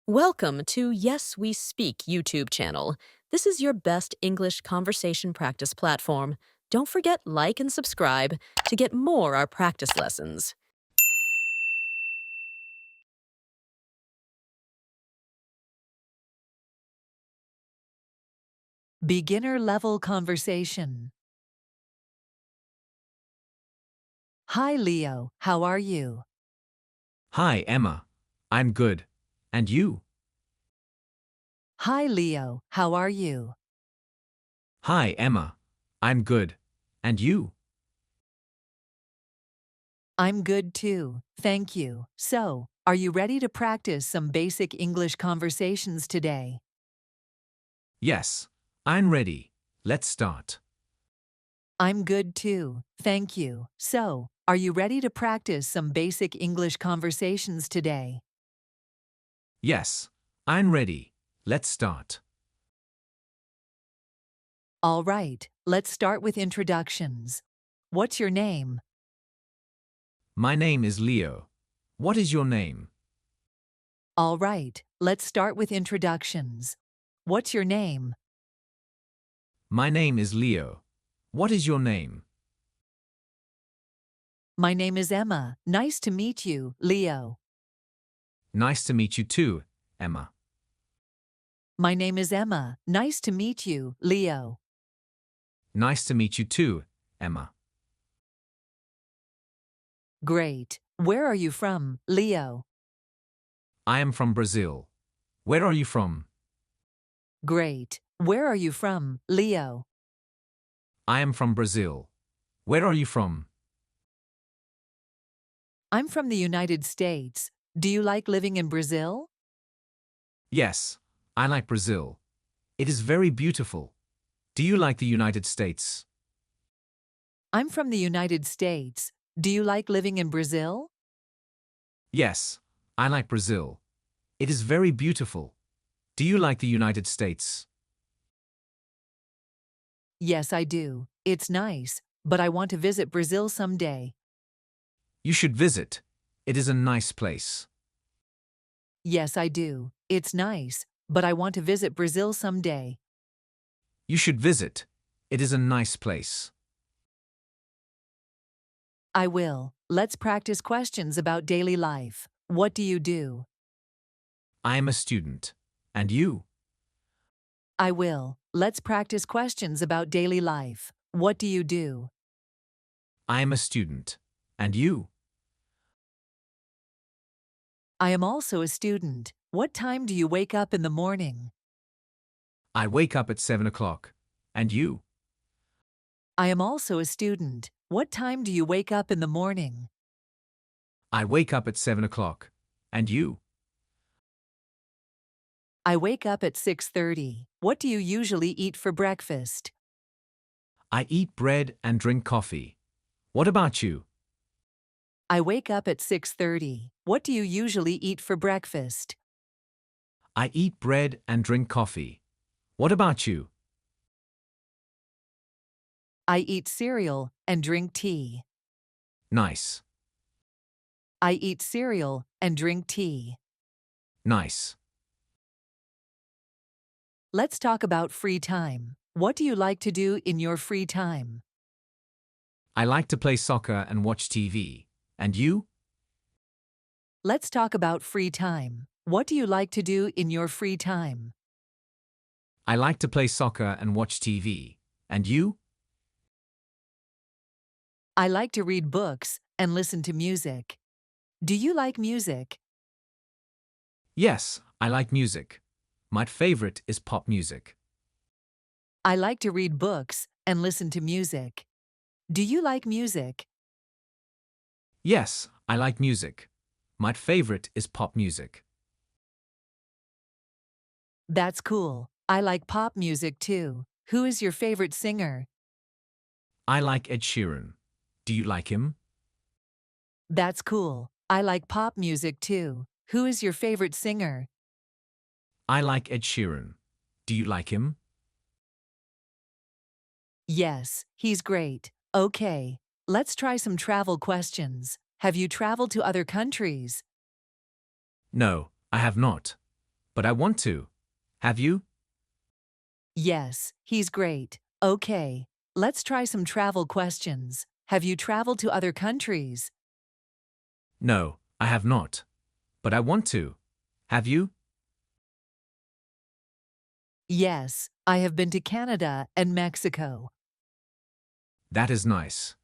Welcome to Yes We Speak YouTube channel. This is your best English conversation practice platform. Don't forget like and subscribe to get more our practice lessons. Beginner level conversation. Hi Leo, how are you? Hi, Emma. I'm good. And you? Hi Leo, how are you? Hi, Emma. I'm good. And you? I'm good too, thank you. So, are you ready to practice some basic English conversations today? Yes. I'm ready. Let's start. I'm good too, thank you. So, are you ready to practice some basic English conversations today? Yes. I'm ready. Let's start. All right, let's start with introductions. What's your name? My name is Leo. What is your name? All right, let's start with introductions. What's your name? My name is Leo. What is your name? My name is Emma. Nice to meet you, Leo. Nice to meet you too, Emma. My name is Emma. Nice to meet you, Leo. Nice to meet you too, Emma. Great. Where are you from, Leo? I am from Brazil. Where are you from? Great. Where are you from, Leo? I am from Brazil. Where are you from? I'm from the United States. Do you like living in Brazil? Yes, I like Brazil. It is very beautiful. Do you like the United States? I'm from the United States. Do you like living in Brazil? Yes, I like Brazil. It is very beautiful. Do you like the United States? Yes, I do. It's nice, but I want to visit Brazil someday. You should visit. It is a nice place. Yes, I do. It's nice, but I want to visit Brazil someday. You should visit. It is a nice place. I will. Let's practice questions about daily life. What do you do? I am a student. And you? I will. Let's practice questions about daily life. What do you do? I am a student. And you? I am also a student. What time do you wake up in the morning? I wake up at 7 o'clock. And you? I am also a student. What time do you wake up in the morning? I wake up at 7 o'clock. And you? I wake up at 6:30. What do you usually eat for breakfast? I eat bread and drink coffee. What about you? I wake up at 6:30. What do you usually eat for breakfast? I eat bread and drink coffee. What about you? I eat cereal and drink tea. Nice. I eat cereal and drink tea. Nice. Let's talk about free time. What do you like to do in your free time? I like to play soccer and watch TV. And you? Let's talk about free time. What do you like to do in your free time? I like to play soccer and watch TV. And you? I like to read books and listen to music. Do you like music? Yes, I like music. My favorite is pop music. I like to read books and listen to music. Do you like music? Yes, I like music. My favorite is pop music. That's cool. I like pop music too. Who is your favorite singer? I like Ed Sheeran. Do you like him? That's cool. I like pop music too. Who is your favorite singer? I like Ed Sheeran. Do you like him? Yes, he's great. Okay, let's try some travel questions. Have you traveled to other countries? No, I have not. but I want to. Have you? Yes, he's great. Okay, let's try some travel questions. Have you traveled to other countries? No, I have not. But I want to. Have you? Yes, I have been to Canada and Mexico. That is nice.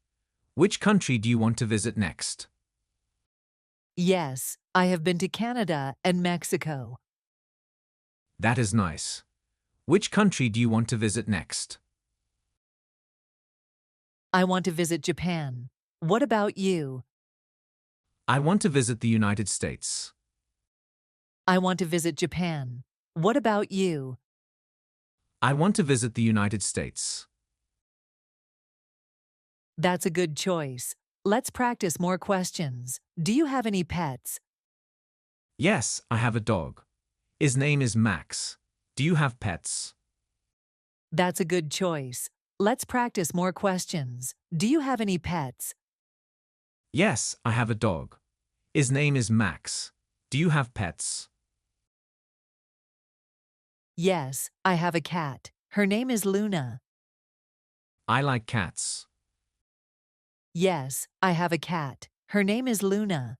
Which country do you want to visit next? Yes, I have been to Canada and Mexico. That is nice. Which country do you want to visit next? I want to visit Japan. What about you? I want to visit the United States. I want to visit Japan. What about you? I want to visit the United States. That's a good choice. Let's practice more questions. Do you have any pets? Yes, I have a dog. His name is Max. Do you have pets? That's a good choice. Let's practice more questions. Do you have any pets? Yes, I have a dog. His name is Max. Do you have pets? Yes, I have a cat. Her name is Luna. I like cats. Yes, I have a cat. Her name is Luna.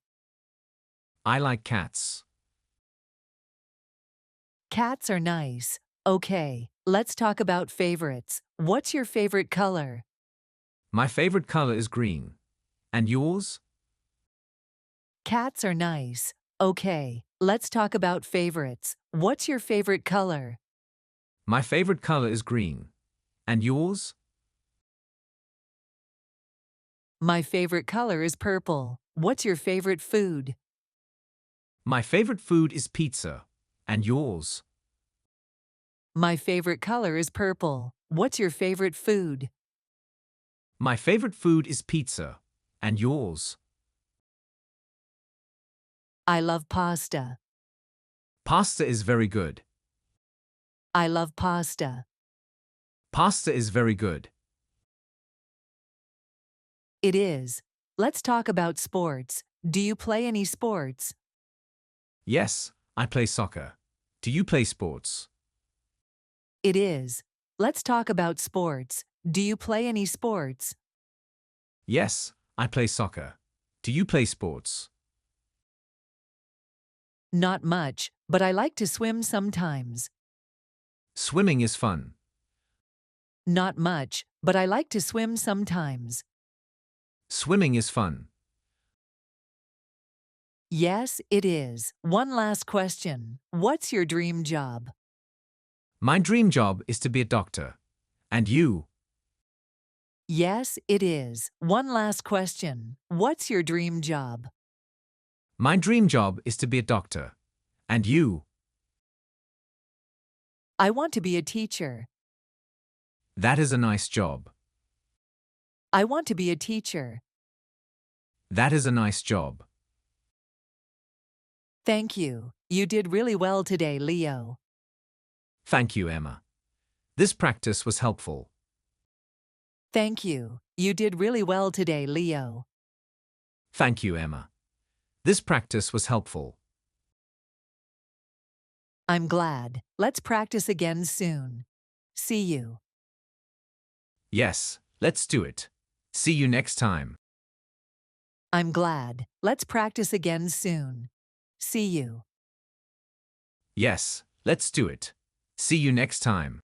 I like cats. Cats are nice. Okay, let's talk about favorites. What's your favorite color? My favorite color is green. And yours? Cats are nice. Okay, let's talk about favorites. What's your favorite color? My favorite color is green. And yours? My favorite color is purple. What's your favorite food? My favorite food is pizza. And yours? My favorite color is purple. What's your favorite food? My favorite food is pizza. And yours? I love pasta. Pasta is very good. I love pasta. Pasta is very good. It is. Let's talk about sports. Do you play any sports? Yes, I play soccer. Do you play sports? It is. Let's talk about sports. Do you play any sports? Yes, I play soccer. Do you play sports? Not much, but I like to swim sometimes. Swimming is fun. Not much, but I like to swim sometimes. Swimming is fun. Yes, it is. One last question. What's your dream job? My dream job is to be a doctor. And you? Yes, it is. One last question. What's your dream job? My dream job is to be a doctor. And you? I want to be a teacher. That is a nice job. I want to be a teacher. That is a nice job. Thank you. You did really well today, Leo. Thank you, Emma. This practice was helpful. Thank you. You did really well today, Leo. Thank you, Emma. This practice was helpful. I'm glad. Let's practice again soon. See you. Yes, let's do it. See you next time. I'm glad. Let's practice again soon. See you. Yes, let's do it. See you next time.